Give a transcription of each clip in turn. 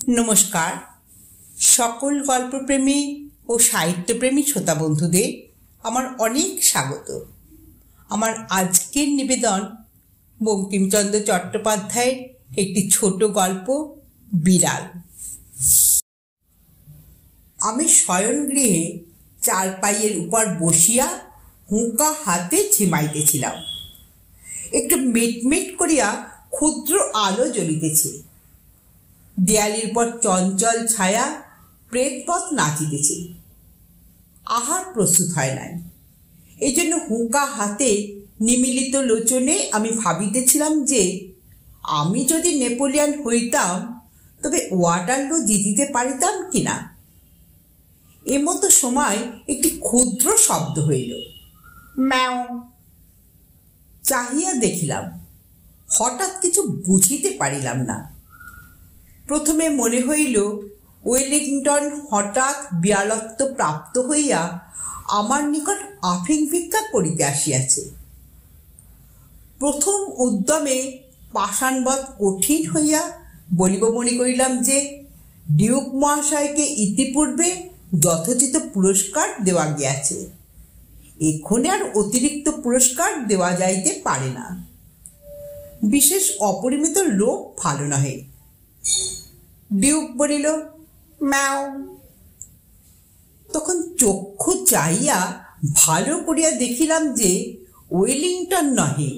নমস্কার। সকল গল্পপ্রেমী ও সাহিত্যপ্রেমী শ্রোতা বন্ধুদের আমার অনেক স্বাগত। আমার আজকের নিবেদন বঙ্কিমচন্দ্র চট্টোপাধ্যায়ের একটি ছোট গল্প বিড়াল। আমি শয়নগৃহে চারপাইয়ের উপর বসিয়া হুঁকা হাতে ঝিমাইতেছিলাম। একটু মিটমিট করিয়া ক্ষুদ্র আলো জ্বলিতেছে। দেয়ালির পর চঞ্চল ছায়া প্রেতপথ নাচিতেছে। আহার প্রস্তুত হয় নাই, এই জন্য হুঁকা হাতে নিমিলিত লোচনে আমি ভাবিতেছিলাম যে আমি যদি নেপোলিয়ন হইতাম তবে ওয়াটারলু জিতিতে পারিতাম কিনা। এমতো সময় একটি ক্ষুদ্র শব্দ হইল, ম্যাও। চাহিয়া দেখিলাম, হঠাৎ কিছু বুঝিতে পারিলাম না। প্রথমে মনে হইল ওয়েলিংটন হঠাৎ বিড়ালত্ব প্রাপ্ত হইয়া আমার নিকট আফিং ভিক্ষা করিতে আসিয়াছে। প্রথম উদ্যমে পাষাণবৎ কঠিন হইয়া বলিব মনে করিলাম যে ডিউক মহাশয়কে ইতিপূর্বে যথোচিত পুরস্কার দেওয়া গিয়াছে, এক্ষণে আর অতিরিক্ত পুরস্কার দেওয়া যাইতে পারে না। বিশেষ অপরিমিত লোক ভালো নহে। ডিউক বলিল, ম্যাও। তখন চক্ষু চাইয়া ভালো করিয়া দেখিলাম যে ওয়েলিংটন নহে,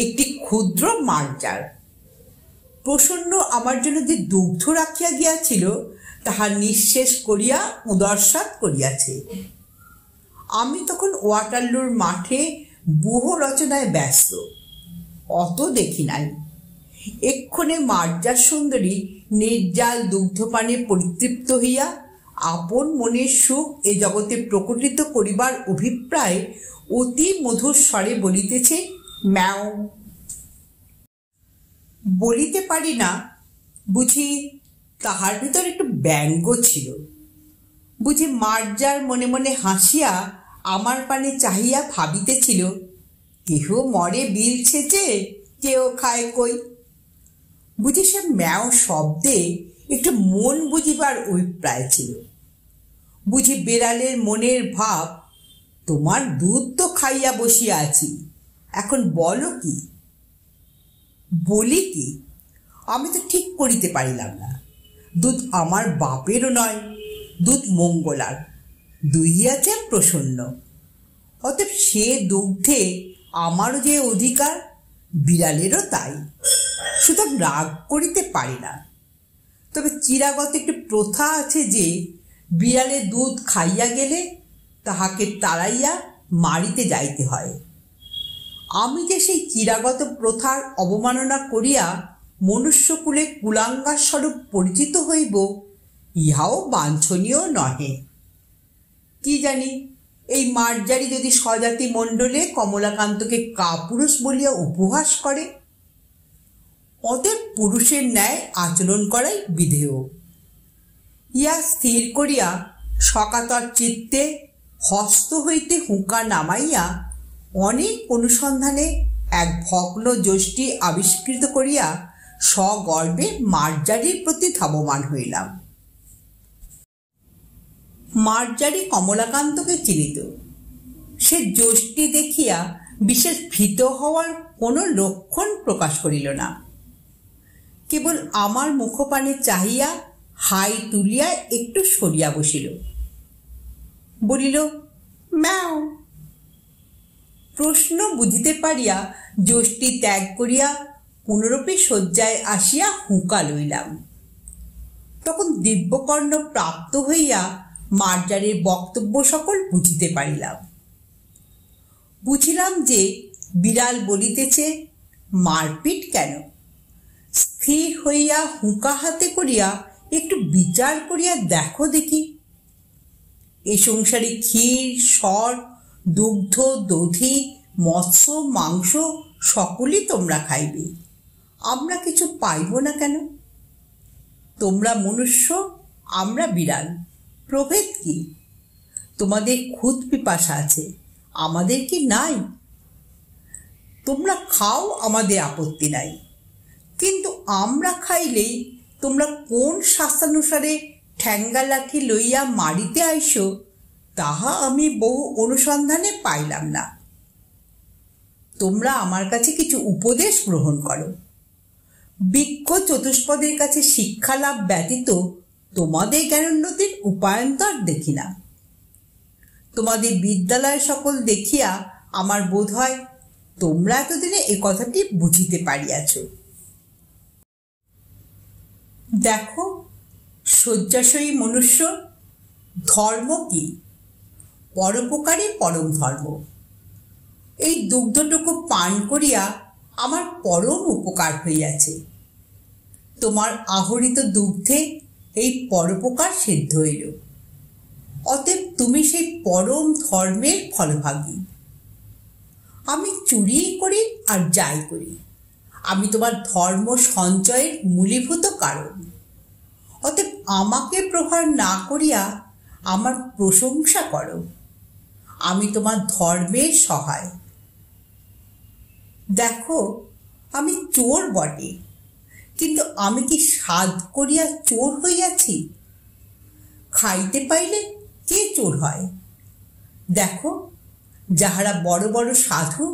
একটি ক্ষুদ্র মার্জার। প্রসন্ন আমার জন্য যে দুগ্ধ রাখিয়া গিয়াছিল তাহা নিঃশেষ করিয়া উদরসাৎ করিয়াছে। আমি তখন ওয়াটারলুর মাঠে ব্যূহ রচনায় ব্যস্ত, অত দেখি নাই। এক্ষণে মার্জার সুন্দরী নির্জাল দুগ্ধপানে পরিতৃপ্ত হইয়া আপন মনের সুখ এ জগতে প্রকটিত করিবার অভিপ্রায় অতি মধুর স্বরে বলিতেছে, ম্যাও। বলিতে পারি না, বুঝি তাহার ভিতর একটু ব্যঙ্গ ছিল। বুঝি মার্জার মনে মনে হাসিয়া আমার পানে চাহিয়া ভাবিতেছিল, কেহ মরে বিল ছেচে, কেউ খায় কই। বুঝি সে ম্যাও শব্দে একটু মন বুঝিবার অভিপ্রায় ছিল। বুঝি বেড়ালের মনের ভাব, তোমার দুধ তো খাইয়া বসিয়া আছি, এখন বলো কি। বলি কি আমি তো ঠিক করিতে পারিলাম না। দুধ আমার বাপেরও নয়, দুধ মঙ্গলার, দুইয়াছে প্রসন্ন। অতএব সে দুগ্ধে আমারও যে অধিকার, বিড়ালেরও তাই। সুতরাং রাগ করিতে পারি না। তবে চিরাগত একটি প্রথা আছে যে বিড়ালে দুধ খাইয়া গেলে তাহাকে তাড়াইয়া মারিতে যাইতে হয়। আমি যে সেই চিরাগত প্রথার অবমাননা করিয়া মনুষ্যকুলে কুলাঙ্গার স্বরূপ পরিচিত হইব, ইহাও বাঞ্ছনীয় নহে। কি জানি এই মার্জারি যদি স্বজাতি মণ্ডলে কমলাকান্তকে কাপুরুষ বলিয়া উপহাস করে। অতএব পুরুষের ন্যায় আচরণ করাই বিধেয়। ইয়া স্থির করিয়া সকাতর চিত্তে হস্ত হইতে হুঁকা নামাইয়া অনেক অনুসন্ধানে এক ভগ্ন যষ্টি আবিষ্কৃত করিয়া সগর্বে মার্জারির প্রতি ধাবমান হইলাম। মার্জারি কমলাকান্তকে চিনিত। সে যষ্টি দেখিয়া বিশেষ ভীত হওয়ার কোনো লক্ষণ প্রকাশ করিল না। কেবল আমার মুখপানে চাহিয়া হাই তুলিয়া একটু সরিয়া বসিল। বলিল, ম্যাও। প্রশ্ন বুঝিতে পারিয়া যষ্টি ত্যাগ করিয়া পুনরপি শয্যায় আসিয়া হুঁকা লইলাম। তখন দিব্যকর্ণ প্রাপ্ত হইয়া মার্জারের বক্তব্য সকল বুঝিতে পারিলাম। বুঝিলাম যে বিড়াল বলিতেছে, মারপিট কেন? স্থির হইয়া হুঁকা হাতে করিয়া একটু বিচার করিয়া দেখো দেখি। এ সংসারে ক্ষীর, সর, দুগ্ধ, দধি, মৎস্য, মাংস সকলই তোমরা খাইবে, আমরা কিছু পাইব না কেন? তোমরা মনুষ্য, আমরা বিড়াল, প্রভেদ কি? তোমাদের ক্ষুধ পিপাসা আছে, আমাদের কি নাই? তোমরা খাও, আমাদের আপত্তি নাই, কিন্তু আমরা খাইলেই তোমরা কোন শাস্ত্রানুসারে ঠ্যাঙ্গা লাঠি লইয়া মারিতে আইস তাহা আমি বহু অনুসন্ধানে পাইলাম না। তোমরা আমার কাছে কিছু উপদেশ গ্রহণ করো। বৃক্ষ চতুষ্পদের কাছে শিক্ষা লাভ ব্যতীত তোমাদের জ্ঞানোন্নতির উপায়ন্তর দেখি না। তোমাদের বিদ্যালয় সকল দেখিয়া আমার বোধ হয় তোমরা এতদিনে এ কথাটি বুঝিতে পারিয়াছ। দেখো শয্যাশয়ী মনুষ্য, ধর্ম কি? পরোপকারই পরম ধর্ম। এই দুগ্ধটুকু পান করিয়া আমার পরম উপকার হইয়াছে। তোমার আহরিত দুগ্ধে এই পরোপকার সিদ্ধ হইল। অতএব তুমি সেই পরম ধর্মের ফলভাগী। আমি চুরি করি আর যাই করি, আমি তোমার ধর্ম সঞ্চয়ের মূলীভূত কারণ। অতএব আমাকে প্রহার না করিয়া আমার প্রশংসা করো। আমি তোমার ধর্মের সহায়। দেখো আমি চোর বটে, কিন্তু আমি কি সাধ করিয়া চোর হইয়াছি? খাইতে পাইলে কে চোর হয়? দেখো যাহারা বড় বড় সাধু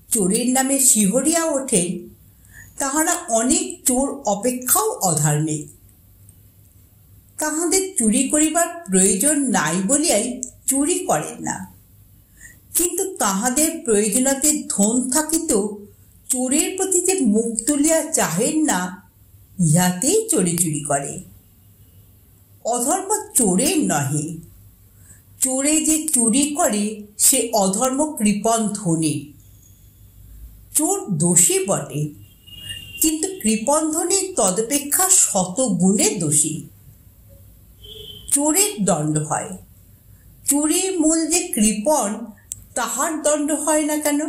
চোরের নামে শিহরিয়া ওঠে, তাহারা অনেক চোর অপেক্ষাও অধর্মিক। তাহাদের চুরি করিবার প্রয়োজন নাই বলিয়াই চুরি করেন না, কিন্তু তাহাদের প্রয়োজনাতে ধন থাকিতেও চোরের প্রতি যে মুখ তুলিয়া চাহেন না, ইহাতেই চোরে চুরি করে। অধর্ম চোরের নহে, চোরে যে চুরি করে সে অধর্ম কৃপণ ধনী। চোর দোষী বটে, কিন্তু কৃপণ ধনী তদপেক্ষা শত গুণে দোষী। চোরের দণ্ড হয়, চুরির মূল যে কৃপণ তাহার দণ্ড হয় না কেন?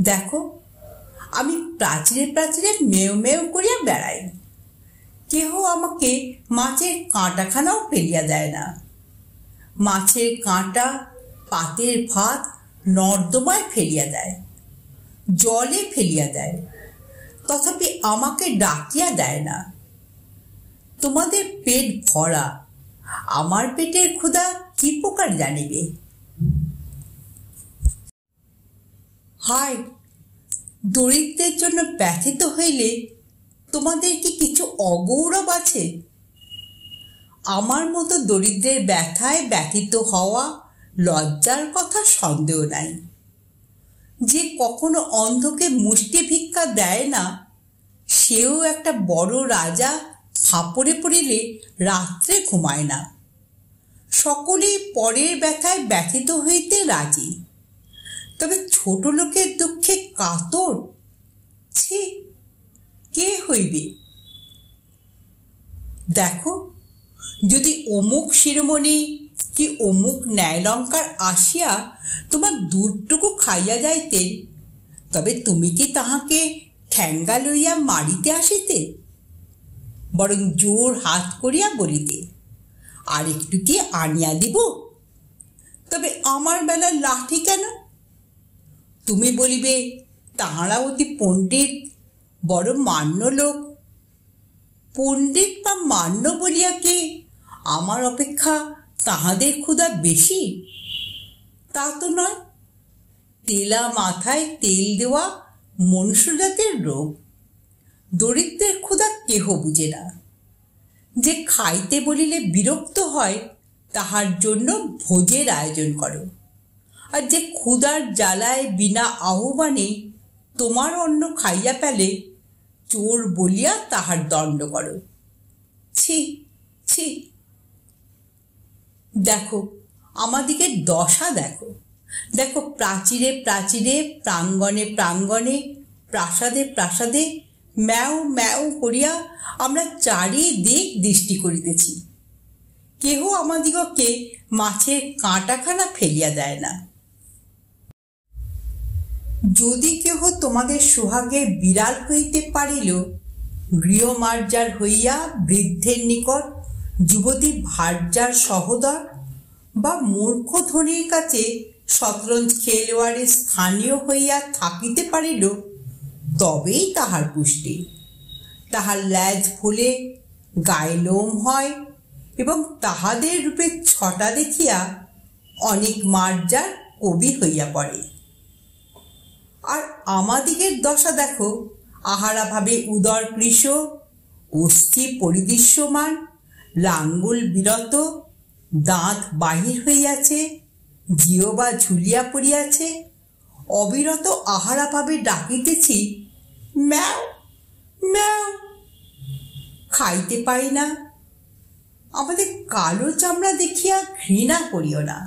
দেখো আমি প্রাচীরে প্রাচীরে মেয় মেয় করিয়া বেড়াই, কেহ আমাকে মাছের কাঁটাখানাও ফেলিয়া দেয় না। মাছের কাঁটা, পাতের ভাত নর্দমায় ফেলিয়া দেয়, জলে ফেলিয়া দেয়, তথাপি আমাকে ডাকিয়া দেয় না। তোমাদের পেট ভরা, আমার পেটের ক্ষুধা কি প্রকার জানিবে? হায়, দরিদ্রের জন্য ব্যথিত হইলে তোমাদের কি কিছু অগৌরব আছে? আমার মতো দরিদ্রের ব্যথায় ব্যথিত হওয়া লজ্জার কথা সন্দেহ নাই। যে কখনো অন্ধকে মুষ্টি ভিক্ষা দেয় না, সেও একটা বড় রাজা ফাপড়ে পড়িলে রাত্রে ঘুমায় না। সকলেই পরের ব্যথায় ব্যথিত হইতে রাজি, তবে ছোট লোকের দুঃখে কাতর ছি, কে হইবে? দেখো যদি অমুক শিরোমণি কি অমুক ন্যায়লঙ্কার আসিয়া তোমার দুধটুকু খাইয়া যাইতেন, তবে তুমি কি তাহাকে ঠ্যাঙ্গা লইয়া মারিতে আসিতে? বরং জোর হাত করিয়া বলিতে, আর একটু কি আনিয়া দিব? তবে আমার বেলার লাঠি কেন? তুমি বলিবে তাহারা অতি পণ্ডিত, বড় মান্য লোক। পণ্ডিত বা মান্য বলিয়া কি আমার অপেক্ষা তাহাদের ক্ষুধা বেশি? তা তো নয়। তেলা মাথায় তেল দেওয়া মনুষ্যজাতের রোগ। দরিদ্রের ক্ষুধা কেহ বুঝে না। যে খাইতে বলিলে বিরক্ত হয়, তাহার জন্য ভোজের আয়োজন করো। আর যে ক্ষুধার জ্বালায় বিনা আহ্বানে তোমার অন্ন খাইয়া পেলে, চোর বলিয়া তাহার দণ্ড করো। ছি ছি। দেখো আমাদিকে দশা, দেখো দেখো প্রাচীরে প্রাচীরে, প্রাঙ্গণে প্রাঙ্গণে, প্রাসাদে প্রাসাদে ম্যাও ম্যাও করিয়া আমরা চারিদিক দৃষ্টি করিতেছি। কেহ আমাদিগকে মাছের কাঁটাখানা ফেলিয়া দেয় না। যদি কেহ তোমাদের সোহাগে বিড়াল হইতে পারিল, গৃহমার্জার হইয়া বৃদ্ধের নিকট, যুবতী ভার্যার সহোদর বা মূর্খ ধনীর কাছে শতরঞ্জ খেলোয়াড়ে স্থানীয় হইয়া থাকিতে পারিল, তবেই তাহার পুষ্টি। তাহার ল্যাজ ফুলে গায়ে লোম হয় এবং তাহাদের রূপে ছটা দেখিয়া অনেক মার্জার কবি হইয়া পড়ে। আর আমাদিগের দশা দেখো, আহারা ভাবে উদর কৃশ, অস্থি পরিদৃশ্যমান, লাঙ্গুল বিরত, দাঁত বাহির হইয়াছে, জিহ্বা ঝুলিয়া পড়িয়াছে, অবিরত আহারা ভাবে ডাকিতেছি ম্যাও ম্যাও। খাইতে পাই না। আমাদের কালো চামড়া দেখিয়া ঘৃণা করিও না।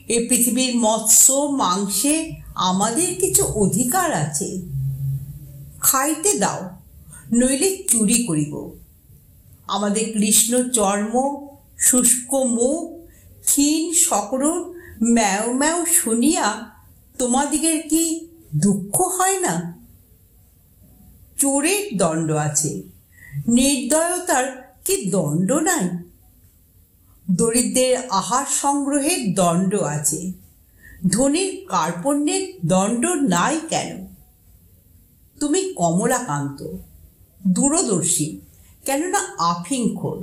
এ পৃথিবীর মৎস্য মাংসে আমাদের কিছু অধিকার আছে। খাইতে দাও, নইলে চুরি করিব। আমাদের কৃষ্ণ চর্ম, শুষ্ক মুখ, ক্ষীণ সকরুণ ম্যাও ম্যাও শুনিয়া তোমাদিগের কি দুঃখ হয় না? চোরের দণ্ড আছে, নির্দয়তার কি দণ্ড নাই? দরিদ্রের আহার সংগ্রহের দণ্ড আছে, ধনীর কার্পণ্যের দণ্ড নাই কেন? তুমি কমলাকান্ত, দূরদর্শী, কেননা আফিংখোর।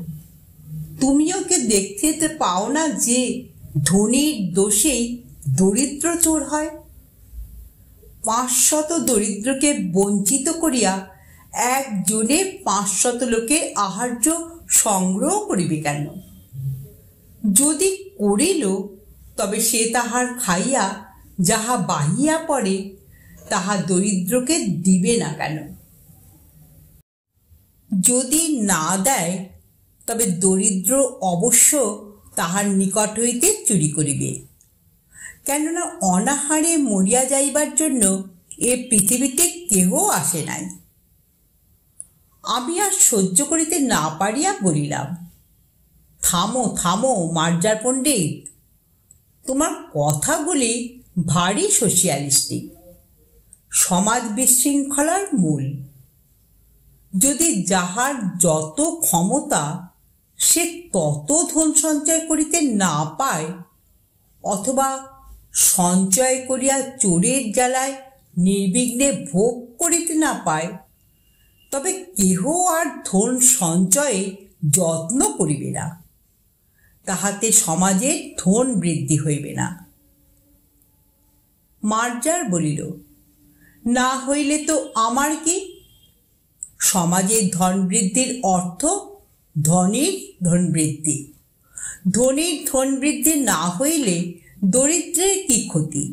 তুমিও কে দেখতে পাও না যে ধনীর দোষেই দরিদ্র চোর হয়? 500 দরিদ্রকে বঞ্চিত করিয়া একজনে 500 লোকের আহার্য সংগ্রহ করিবে কেন? যদি করিল, তবে সে তাহার খাইয়া যাহা বাহিয়া পড়ে তাহা দরিদ্রকে দিবে না কেন? যদি না দেয়, তবে দরিদ্র অবশ্য তাহার নিকট হইতে চুরি করিবে, কেননা অনাহারে মরিয়া যাইবার জন্য এ পৃথিবীতে কেহ আসে নাই। আমি আর সহ্য করিতে না পারিয়া বলিলাম, থামো থামো মার্জার পণ্ডিত, তোমার কথাগুলি ভারী সোশিয়ালিস্টিক, সমাজ বিশৃঙ্খলার মূল। যদি যাহার যত ক্ষমতা সে তত ধন সঞ্চয় করিতে না পায়, অথবা সঞ্চয় করিয়া চোরের জ্বালায় নির্বিঘ্নে ভোগ করিতে না পায়, তবে কেহ আর ধন সঞ্চয়ে যত্ন করিবে না। তাহাতে সমাজের ধন বৃদ্ধি হইবে না। মার্জার বলিল, না হইলে তো আমার কি? সমাজের ধন বৃদ্ধির অর্থ ধনীর ধন বৃদ্ধি। ধনীর ধন বৃদ্ধি না হইলে দরিদ্রের কি ক্ষতি?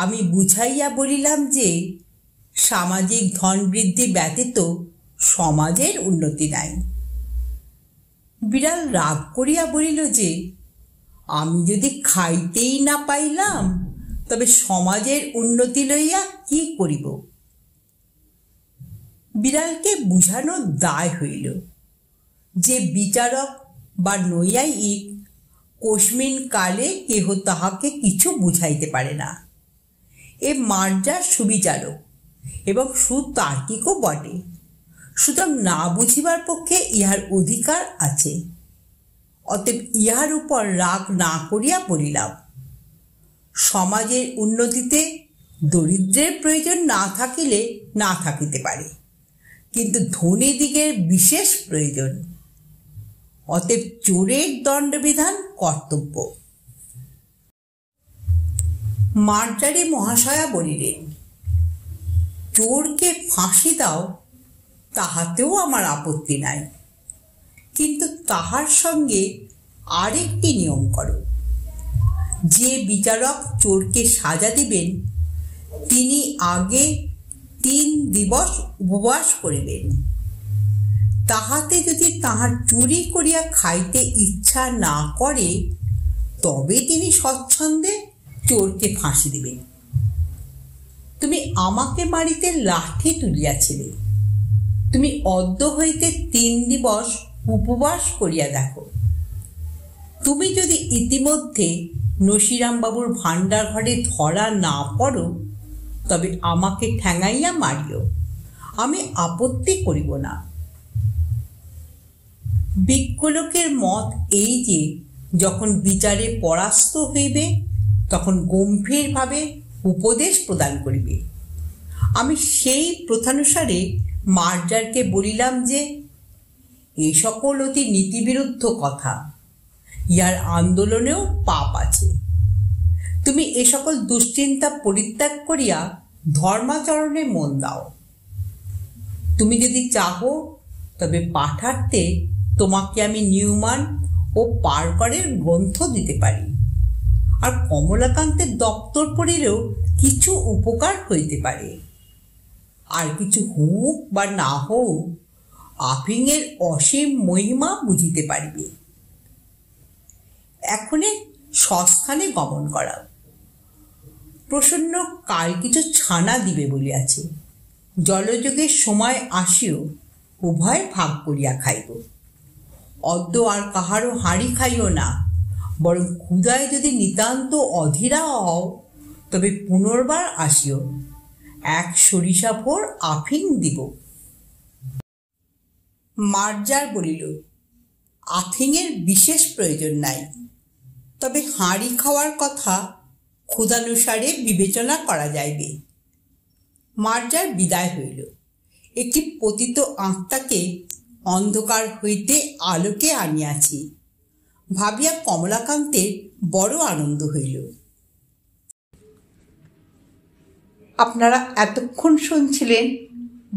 আমি বুঝাইয়া বলিলাম যে সামাজিক ধন বৃদ্ধি ব্যতীত সমাজের উন্নতি নাই। বিড়াল রাগ করিয়া বলিল যে আমি যদি খাইতেই না পাইলাম, তবে সমাজের উন্নতি লইয়া কি করিব? বিড়ালকে বুঝানোর দায় হইল যে বিচারক বা নৈয়ায়িক কস্মিন কালে কেহ তাহাকে কিছু বুঝাইতে পারে না। এ মার্জার সুবিচারক এবং সুতার্কিকও বটে, সুতরাং না বুঝিবার পক্ষে ইহার অধিকার আছে। অতএব ইহার উপর রাগ না করিয়া বলিলাম, সমাজের উন্নতিতে দরিদ্রের প্রয়োজন না থাকিলে না থাকিতে পারে, কিন্তু ধনী দিগের বিশেষ প্রয়োজন। অতএব চোরের দণ্ডবিধান কর্তব্য। মার্জারি মহাশয়া বলিলেন, চোরকে ফাঁসি দাও, তাহাতেও আমার আপত্তি নাই, কিন্তু তাহার সঙ্গে আরেকটি নিয়ম করো। যে বিচারক চোরকে সাজা দিবেন, তিনি আগে 3 দিবস উপবাস করিবেন। তাহাতে যদি তাহার চুরি করিয়া খাইতে ইচ্ছা না করে, তবে তিনি স্বচ্ছন্দে চোরকে ফাঁসি দিবেন। তুমি আমাকে মারিতে লাঠি তুলিয়াছিলে, তুমি অদ্য হইতে 3 দিবস উপবাস করিয়া দেখো। তুমি যদি ইতিমধ্যে নসিরামবাবুর ভাণ্ডার ঘরে ধরা না পড়ো, তবে আমাকে ঠ্যাঙাইয়া মারিও, আমি আপত্তি করিব না। বিজ্ঞলোকের মত এই যে যখন বিচারে পরাস্ত হইবে, তখন গম্ভীরভাবে উপদেশ প্রদান করিবে। আমি সেই প্রথানুসারে মার্জারকে বলিলাম যে এ সকল অতি নীতিবিরুদ্ধ কথা, ইহার আন্দোলনেও পাপ আছে। তুমি এ সকল দুশ্চিন্তা পরিত্যাগ করিয়া ধর্মাচরণে মন দাও। তুমি যদি চাহো তবে পাঠার্থে তোমাকে আমি নিউমান ও পার্কারের গ্রন্থ দিতে পারি, আর কমলাকান্তের দপ্তর পড়িলেও কিছু উপকার হইতে পারে। আর কিছু হোক বা না হোক, আফিংয়ের অসীম মহিমা বুঝিতে পারিবে। এখনে সস্থানে গমন করা। প্রসন্ন কাল কিছু ছানা দিবে বলিয়াছে। জলযোগের সময় আসিও উভয় ভাগ করিয়া খাইব। অদ্য আর কাহারও হাঁড়ি খাইও না, বরং ক্ষুধায় যদি নিতান্ত অধীরা হও তবে পুনর্বার আসিও, এক সরিষা ভোর আফিং দিব। মার্জার বলিল, আফিংয়ের বিশেষ প্রয়োজন নাই, তবে হাঁড়ি খাওয়ার কথা ক্ষুধানুসারে বিবেচনা করা যাইবে। মার্জার বিদায় হইল। একটি পতিত আত্মাকে অন্ধকার হইতে আলোকে আনিয়াছি ভাবিয়া কমলাকান্তের বড় আনন্দ হইল। আপনারা এতক্ষণ শুনছিলেন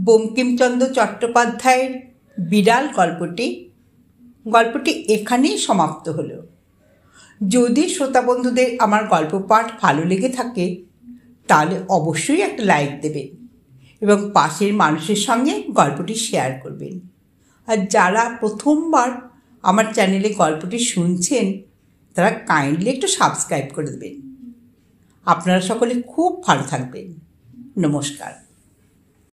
বঙ্কিমচন্দ্র চট্টোপাধ্যায়ের বিড়াল গল্পটি। গল্পটি এখানেই সমাপ্ত হলো। যদি শ্রোতা বন্ধুদের আমার গল্প পাঠ ভালো লেগে থাকে তাহলে অবশ্যই একটা লাইক দেবেন এবং পাশের মানুষের সঙ্গে গল্পটি শেয়ার করবেন। আর যারা প্রথমবার আমার চ্যানেলে গল্পটি শুনছেন তারা কাইন্ডলি একটু সাবস্ক্রাইব করে দেবেন। আপনারা সকলে খুব ভালো থাকবেন। নমস্কার।